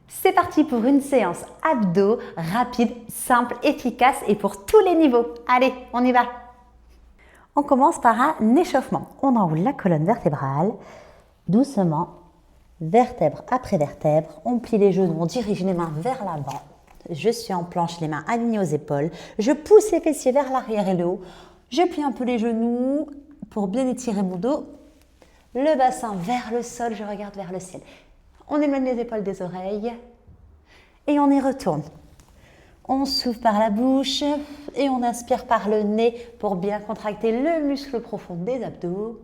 C'est parti pour une séance abdos rapide, simple, efficace et pour tous les niveaux. Allez, on y va. On commence par un échauffement. On enroule la colonne vertébrale, doucement, vertèbre après vertèbre. On plie les genoux, on dirige les mains vers l'avant. Je suis en planche, les mains alignées aux épaules. Je pousse les fessiers vers l'arrière et le haut. Je plie un peu les genoux pour bien étirer mon dos. Le bassin vers le sol, je regarde vers le ciel. On éloigne les épaules des oreilles et on y retourne. On souffle par la bouche et on inspire par le nez pour bien contracter le muscle profond des abdos.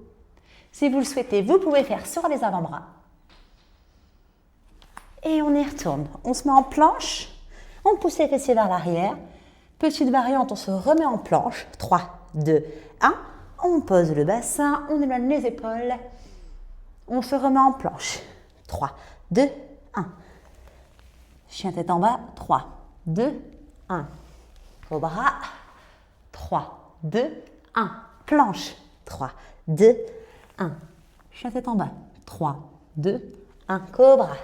Si vous le souhaitez, vous pouvez faire sur les avant-bras. Et on y retourne. On se met en planche, on pousse les fessiers vers l'arrière. Petite variante, on se remet en planche. 3, 2, 1. On pose le bassin, on éloigne les épaules. On se remet en planche. 3, 2, 1. Chien tête en bas. 3, 2, 1. Cobra. 3, 2, 1. Planche. 3, 2, 1. Chien tête en bas. 3, 2, 1. Cobra.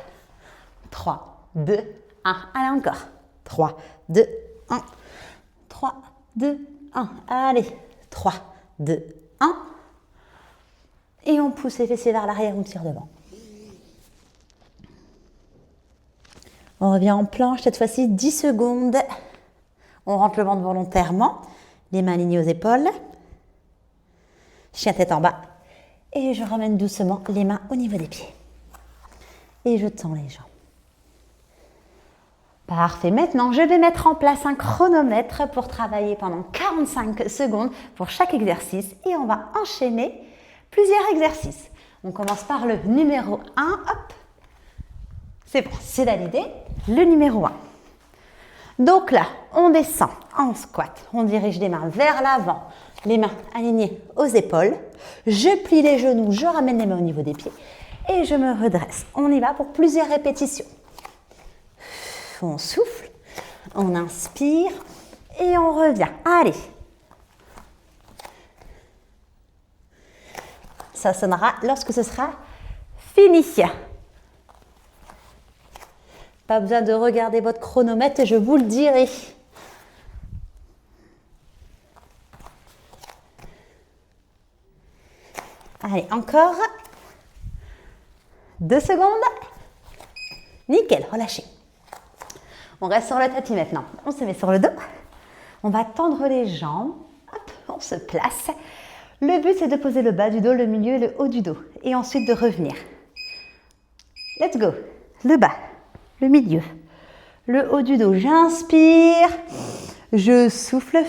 3, 2, 1. Allez encore. 3, 2, 1. 3, 2, 1. Allez. 3, 2, 1. Et on pousse les fessiers vers l'arrière, on tire devant. On revient en planche, cette fois-ci 10 secondes. On rentre le ventre volontairement, les mains alignées aux épaules. Chien tête en bas. Et je ramène doucement les mains au niveau des pieds. Et je tends les jambes. Parfait. Maintenant, je vais mettre en place un chronomètre pour travailler pendant 45 secondes pour chaque exercice. Et on va enchaîner plusieurs exercices. On commence par le numéro 1. Hop. C'est bon, c'est validé. Le numéro 1. Donc là, on descend en squat. On dirige les mains vers l'avant. Les mains alignées aux épaules. Je plie les genoux, je ramène les mains au niveau des pieds. Et je me redresse. On y va pour plusieurs répétitions. On souffle, on inspire et on revient. Allez. Ça sonnera lorsque ce sera fini. Pas besoin de regarder votre chronomètre et je vous le dirai. Allez, encore. 2 secondes. Nickel, relâchez. On reste sur le tapis maintenant. On se met sur le dos. On va tendre les jambes. Hop, on se place. Le but, c'est de poser le bas du dos, le milieu et le haut du dos. Et ensuite de revenir. Let's go. Le bas, le milieu, le haut du dos. J'inspire. Je souffle.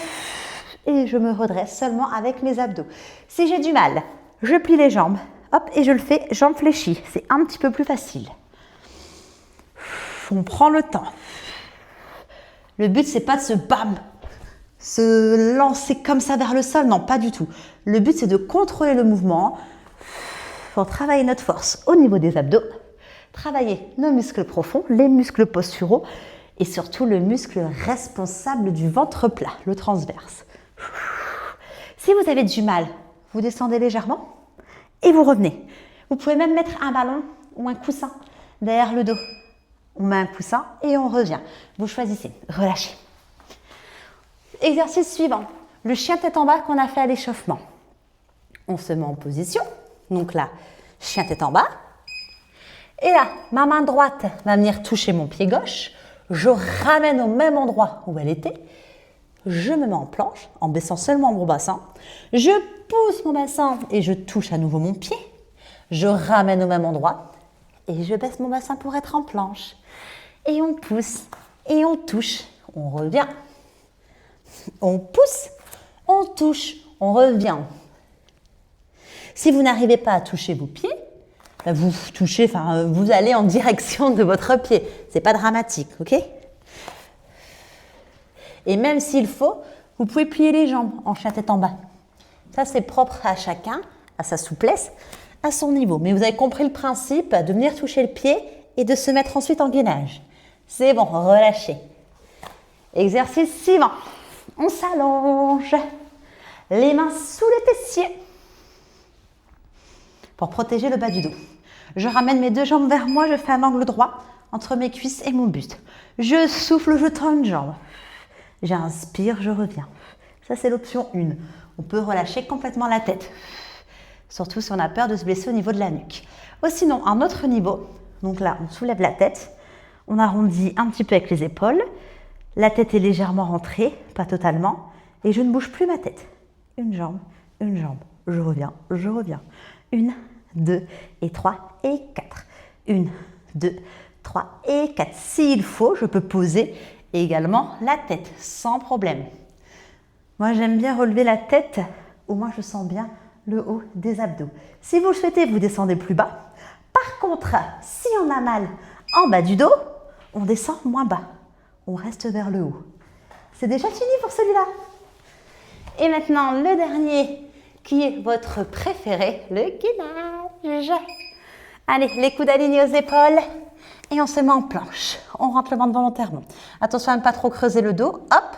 Et je me redresse seulement avec mes abdos. Si j'ai du mal, je plie les jambes. Hop, et je le fais jambes fléchies. C'est un petit peu plus facile. On prend le temps. Le but, c'est pas de se lancer comme ça vers le sol. Non, pas du tout. Le but, c'est de contrôler le mouvement pour travailler notre force au niveau des abdos, travailler nos muscles profonds, les muscles posturaux et surtout le muscle responsable du ventre plat, le transverse. Si vous avez du mal, vous descendez légèrement et vous revenez. Vous pouvez même mettre un ballon ou un coussin derrière le dos. On met un coussin et on revient. Vous choisissez. Relâchez. Exercice suivant. Le chien tête en bas qu'on a fait à l'échauffement. On se met en position. Donc là, chien tête en bas. Et là, ma main droite va venir toucher mon pied gauche. Je ramène au même endroit où elle était. Je me mets en planche en baissant seulement mon bassin. Je pousse mon bassin et je touche à nouveau mon pied. Je ramène au même endroit. Et je baisse mon bassin pour être en planche. Et on pousse, et on touche, on revient. On pousse, on touche, on revient. Si vous n'arrivez pas à toucher vos pieds, vous touchez, vous allez en direction de votre pied. C'est pas dramatique, ok? Et même s'il faut, vous pouvez plier les jambes en chien tête en bas. Ça, c'est propre à chacun, à sa souplesse, à son niveau. Mais vous avez compris le principe de venir toucher le pied et de se mettre ensuite en gainage. C'est bon, relâchez. Exercice suivant. On s'allonge. Les mains sous les fessiers pour protéger le bas du dos. Je ramène mes 2 jambes vers moi, je fais un angle droit. entre mes cuisses et mon buste. Je souffle, je tends une jambe. J'inspire, je reviens. Ça, c'est l'option 1. On peut relâcher complètement la tête, surtout si on a peur de se blesser au niveau de la nuque. Ou sinon, un autre niveau, donc là, on soulève la tête, on arrondit un petit peu avec les épaules, la tête est légèrement rentrée, pas totalement, et je ne bouge plus ma tête. Une jambe, je reviens, je reviens. 1, 2 et 3 et 4. 1, 2, 3 et 4. S'il faut, je peux poser également la tête, sans problème. Moi, j'aime bien relever la tête, au moins je sens bien le haut des abdos. Si vous le souhaitez, vous descendez plus bas. Par contre, si on a mal en bas du dos, on descend moins bas. On reste vers le haut. C'est déjà fini pour celui-là. Et maintenant, le dernier, qui est votre préféré, le gainage. Allez, les coudes alignés aux épaules. Et on se met en planche. On rentre le ventre volontairement. Attention à ne pas trop creuser le dos. Hop.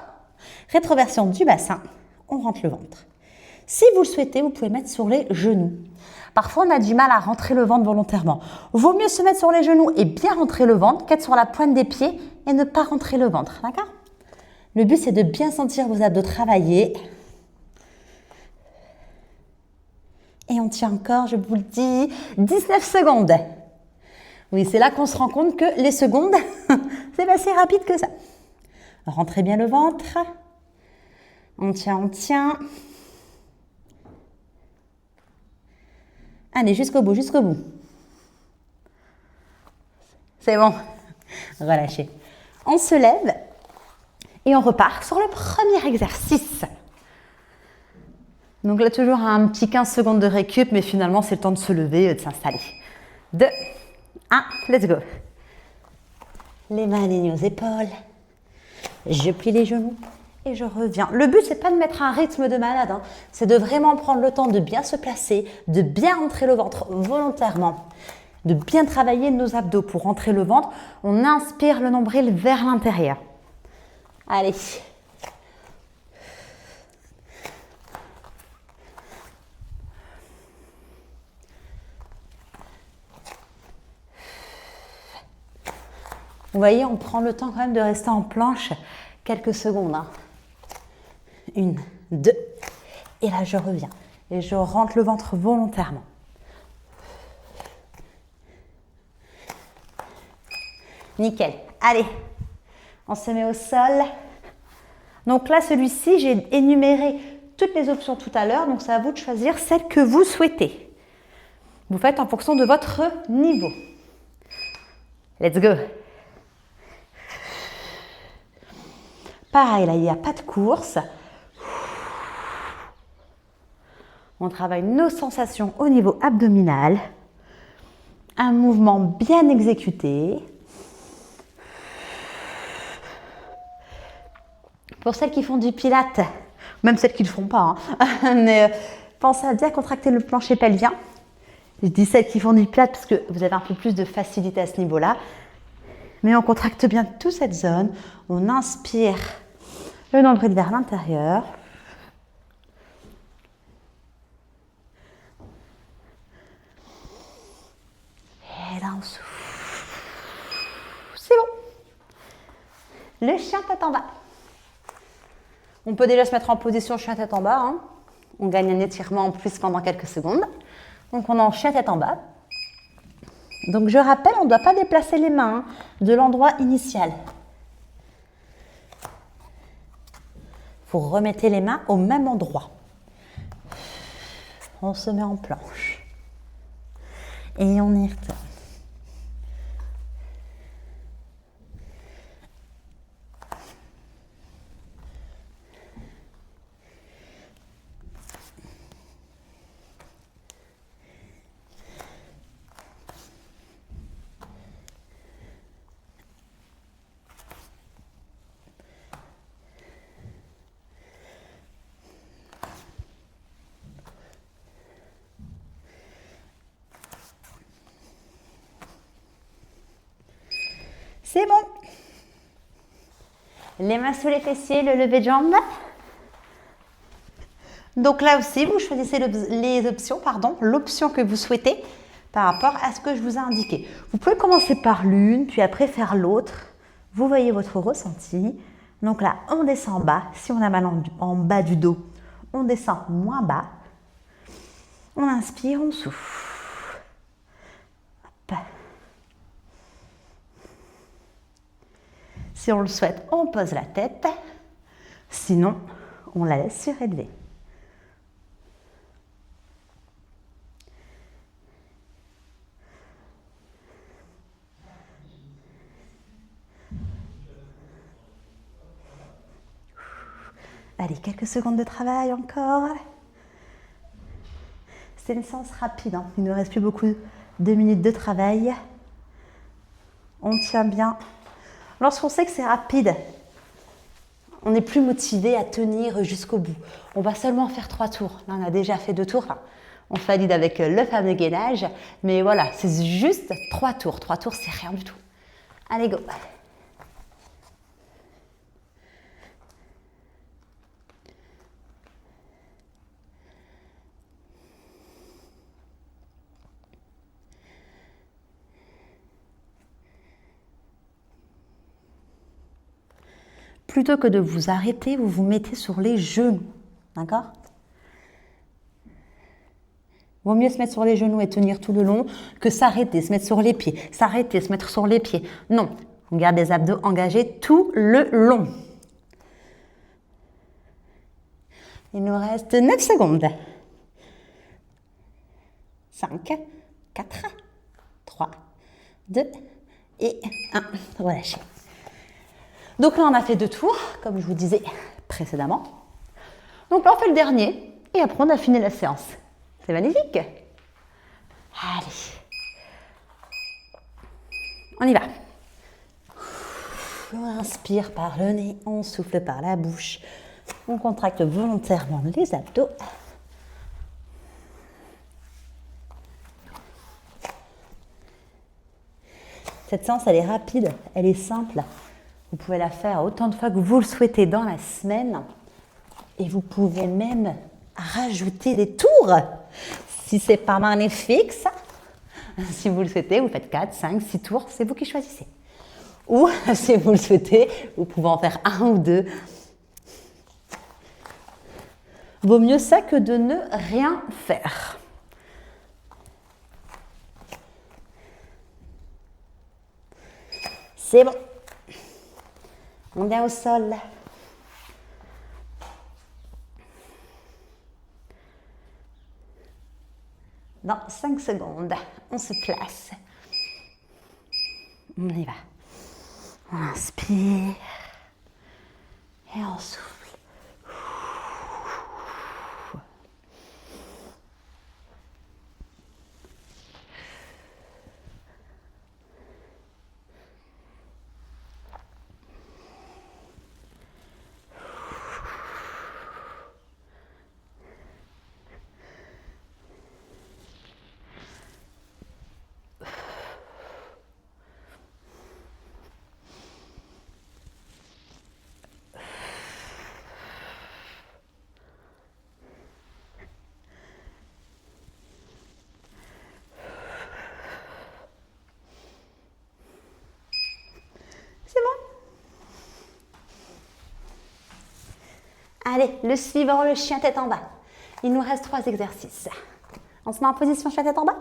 Rétroversion du bassin. On rentre le ventre. Si vous le souhaitez, vous pouvez mettre sur les genoux. Parfois, on a du mal à rentrer le ventre volontairement. Vaut mieux se mettre sur les genoux et bien rentrer le ventre qu'être sur la pointe des pieds et ne pas rentrer le ventre. D'accord? Le but, c'est de bien sentir vos abdos travailler. Et on tient encore, je vous le dis, 19 secondes. Oui, c'est là qu'on se rend compte que les secondes, c'est pas si rapide que ça. Rentrez bien le ventre. On tient, on tient. Allez, jusqu'au bout, jusqu'au bout. C'est bon. Relâchez. On se lève et on repart sur le premier exercice. Donc là, toujours un petit 15 secondes de récup, mais finalement, c'est le temps de se lever et de s'installer. 2, 1, let's go. Les mains alignées aux épaules. Je plie les genoux et je reviens. Le but, c'est pas de mettre un rythme de malade, hein. C'est de vraiment prendre le temps de bien se placer, de bien rentrer le ventre volontairement, de bien travailler nos abdos. Pour rentrer le ventre, on inspire le nombril vers l'intérieur. Allez. Vous voyez, on prend le temps quand même de rester en planche quelques secondes. 1, 2, et là je reviens. Et je rentre le ventre volontairement. Nickel. Allez, on se met au sol. Donc là, celui-ci, j'ai énuméré toutes les options tout à l'heure. Donc c'est à vous de choisir celle que vous souhaitez. Vous faites en fonction de votre niveau. Let's go. Pareil, là, il n'y a pas de course. On travaille nos sensations au niveau abdominal. Un mouvement bien exécuté. Pour celles qui font du pilates, même celles qui ne le font pas, hein, mais pensez à bien contracter le plancher pelvien. Je dis celles qui font du pilates parce que vous avez un peu plus de facilité à ce niveau-là. Mais on contracte bien toute cette zone. On inspire le nombril vers l'intérieur. Et là, on souffle. C'est bon. Le chien tête en bas. On peut déjà se mettre en position chien tête en bas. Hein. On gagne un étirement en plus pendant quelques secondes. Donc, on est en chien tête en bas. Donc, je rappelle, on ne doit pas déplacer les mains de l'endroit initial. Vous remettez les mains au même endroit. On se met en planche. Et on y retourne. C'est bon. Les mains sous les fessiers, le lever de jambe. Donc là aussi, vous choisissez l'option que vous souhaitez. par rapport à ce que je vous ai indiqué. Vous pouvez commencer par l'une, puis après faire l'autre. Vous voyez votre ressenti. Donc là, on descend bas. Si on a mal en bas du dos, on descend moins bas. On inspire, on souffle. Hop. Si on le souhaite, on pose la tête. Sinon, on la laisse surélever. Allez, quelques secondes de travail encore. C'est une séance rapide, hein. Il ne reste plus beaucoup de minutes de travail. On tient bien. Lorsqu'on sait que c'est rapide, on est plus motivé à tenir jusqu'au bout. On va seulement faire 3 tours. Là, on a déjà fait 2 tours. Enfin, on valide avec le fameux gainage. Mais voilà, c'est juste 3 tours. 3 tours, c'est rien du tout. Allez, go. Plutôt que de vous arrêter, vous vous mettez sur les genoux. D'accord? Vaut mieux se mettre sur les genoux et tenir tout le long que s'arrêter, se mettre sur les pieds. S'arrêter, se mettre sur les pieds. Non, on garde les abdos engagés tout le long. Il nous reste 9 secondes. 5, 4, 3, 2 et 1. Relâchez. Donc là, on a fait 2 tours, comme je vous disais précédemment. Donc là, on fait le dernier et après, on a fini la séance. C'est magnifique. Allez. On y va. On inspire par le nez, on souffle par la bouche. On contracte volontairement les abdos. Cette séance, elle est rapide, elle est simple. Vous pouvez la faire autant de fois que vous le souhaitez dans la semaine. Et vous pouvez même rajouter des tours. Si c'est pas magnifique, ça. Si vous le souhaitez, vous faites 4, 5, 6 tours. C'est vous qui choisissez. Ou, si vous le souhaitez, vous pouvez en faire 1 ou 2. Vaut mieux ça que de ne rien faire. C'est bon. On vient au sol. Dans 5 secondes, on se place. On y va. On inspire et on souffle. Allez, le suivant, le chien tête en bas. Il nous reste 3 exercices. On se met en position chien tête en bas.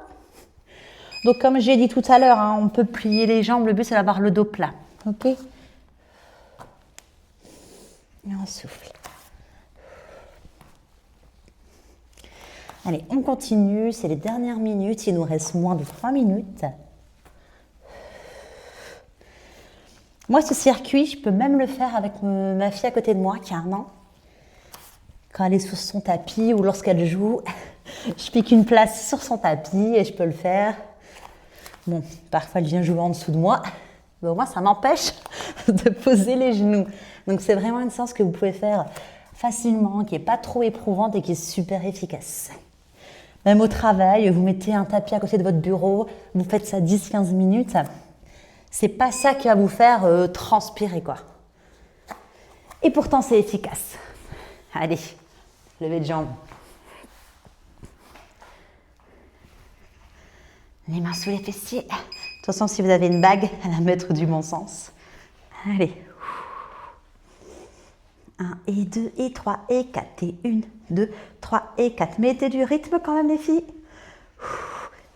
Donc, comme j'ai dit tout à l'heure, hein, on peut plier les jambes. Le but, c'est d'avoir le dos plat. OK? Et on souffle. Allez, on continue. C'est les dernières minutes. Il nous reste moins de 3 minutes. Moi, ce circuit, je peux même le faire avec ma fille à côté de moi, qui a 1 an. Quand elle est sur son tapis ou lorsqu'elle joue, je pique une place sur son tapis et je peux le faire. Bon, parfois elle vient jouer en dessous de moi, mais au moins ça m'empêche de poser les genoux. Donc c'est vraiment une séance que vous pouvez faire facilement, qui n'est pas trop éprouvante et qui est super efficace. Même au travail, vous mettez un tapis à côté de votre bureau, vous faites ça 10-15 minutes. C'est pas ça qui va vous faire transpirer, quoi. Et pourtant c'est efficace. Allez. Levée de jambes. Les mains sous les fessiers. Attention, si vous avez une bague, à la mettre du bon sens. Allez. 1 et 2 et 3 et 4 et 1, 2, 3 et 4. Mettez du rythme quand même les filles.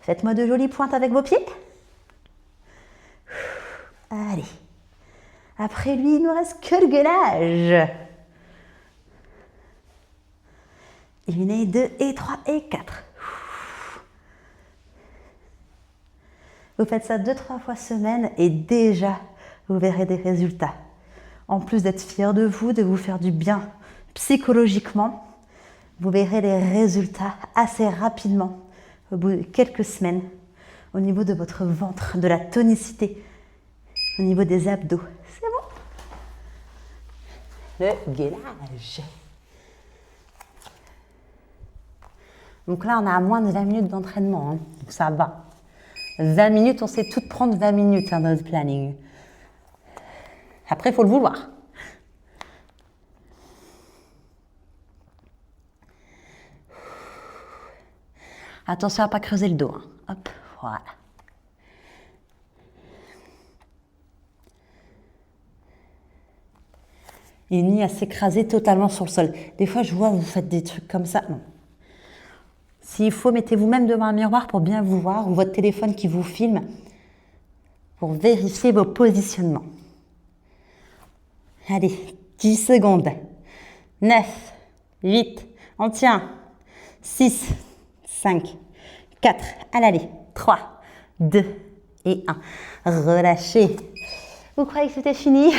Faites-moi de jolies pointes avec vos pieds. Allez. Après lui, il ne nous reste que le gainage. 1 et 2 et 3 et 4. Vous faites ça 2-3 fois semaine et déjà, vous verrez des résultats. En plus d'être fier de vous faire du bien psychologiquement, vous verrez les résultats assez rapidement, au bout de quelques semaines, au niveau de votre ventre, de la tonicité, au niveau des abdos. C'est bon. Le gainage. Donc là, on a à moins de 20 minutes d'entraînement, hein, donc ça va. 20 minutes, on sait tout prendre 20 minutes dans notre planning. Après, il faut le vouloir. Attention à ne pas creuser le dos. Hein. Hop, voilà. Et ni à s'écraser totalement sur le sol. Des fois, je vois, vous faites des trucs comme ça. Non. S'il faut, mettez-vous même devant un miroir pour bien vous voir, ou votre téléphone qui vous filme, pour vérifier vos positionnements. Allez, 10 secondes. 9, 8, on tient. 6, 5, 4, allez, 3, 2 et 1. Relâchez. Vous croyez que c'était fini?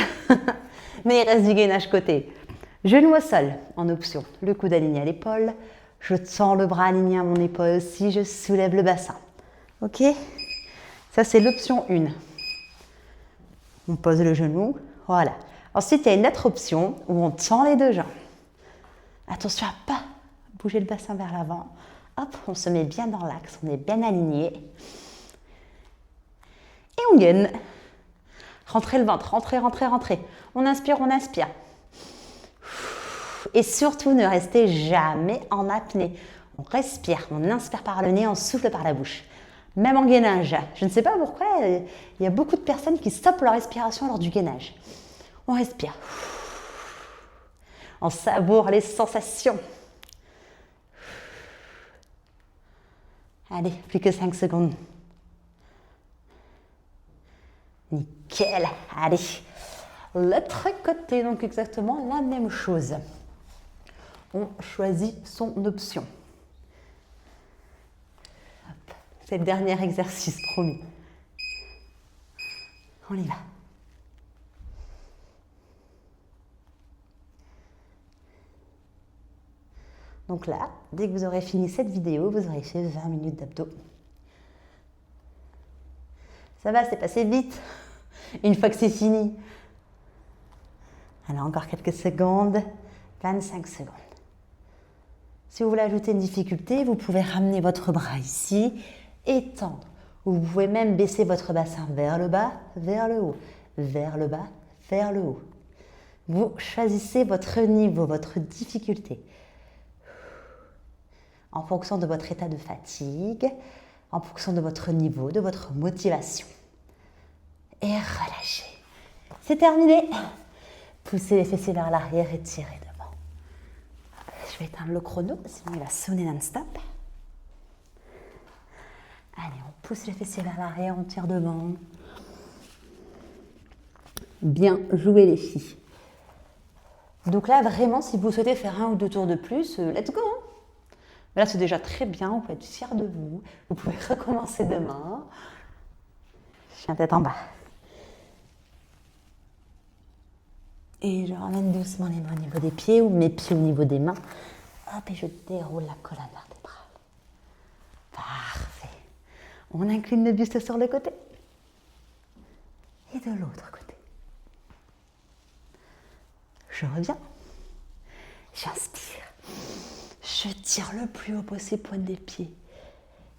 Mais il reste du gainage côté. Genou au sol, en option. Le coude aligné à l'épaule. Je tends le bras aligné à mon épaule aussi. Je soulève le bassin. Ok? Ça, c'est l'option 1. On pose le genou. Voilà. Ensuite, il y a une autre option où on tend les deux jambes. Attention à ne pas bouger le bassin vers l'avant. Hop, on se met bien dans l'axe. On est bien aligné. Et on gaine. Rentrez le ventre. Rentrez, rentrez, rentrez. On inspire, on inspire. Et surtout, ne restez jamais en apnée. On respire, on inspire par le nez, on souffle par la bouche. Même en gainage. Je ne sais pas pourquoi, il y a beaucoup de personnes qui stoppent leur respiration lors du gainage. On respire. On savoure les sensations. Allez, plus que 5 secondes. Nickel. Allez. L'autre côté, donc exactement la même chose. On choisit son option. Hop. C'est le dernier exercice, promis. On y va. Donc là, dès que vous aurez fini cette vidéo, vous aurez fait 20 minutes d'abdos. Ça va, c'est passé vite. Une fois que c'est fini. Alors encore quelques secondes. 25 secondes. Si vous voulez ajouter une difficulté, vous pouvez ramener votre bras ici et tendre. Vous pouvez même baisser votre bassin vers le bas, vers le haut, vers le bas, vers le haut. Vous choisissez votre niveau, votre difficulté. En fonction de votre état de fatigue, en fonction de votre niveau, de votre motivation. Et relâchez. C'est terminé. Poussez les fessiers vers l'arrière et tirez devant. Je vais éteindre le chrono, sinon il va sonner non-stop. Allez, on pousse les fessiers vers l'arrière, on tire devant. Bien joué les filles. Donc là, vraiment, si vous souhaitez faire 1 ou 2 tours de plus, let's go. Là, c'est déjà très bien, vous pouvez être fiers de vous. Vous pouvez recommencer demain. Chien tête en bas. Et je ramène doucement les mains au niveau des pieds ou mes pieds au niveau des mains. Hop, et je déroule la colonne vertébrale. Parfait. On incline le buste sur le côté. Et de l'autre côté. Je reviens. J'inspire. Je tire le plus haut possible, pointe des pieds.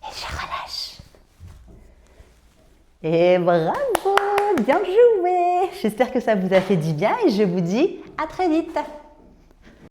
Et je relâche. Et bravo, bien joué. J'espère que ça vous a fait du bien et je vous dis à très vite.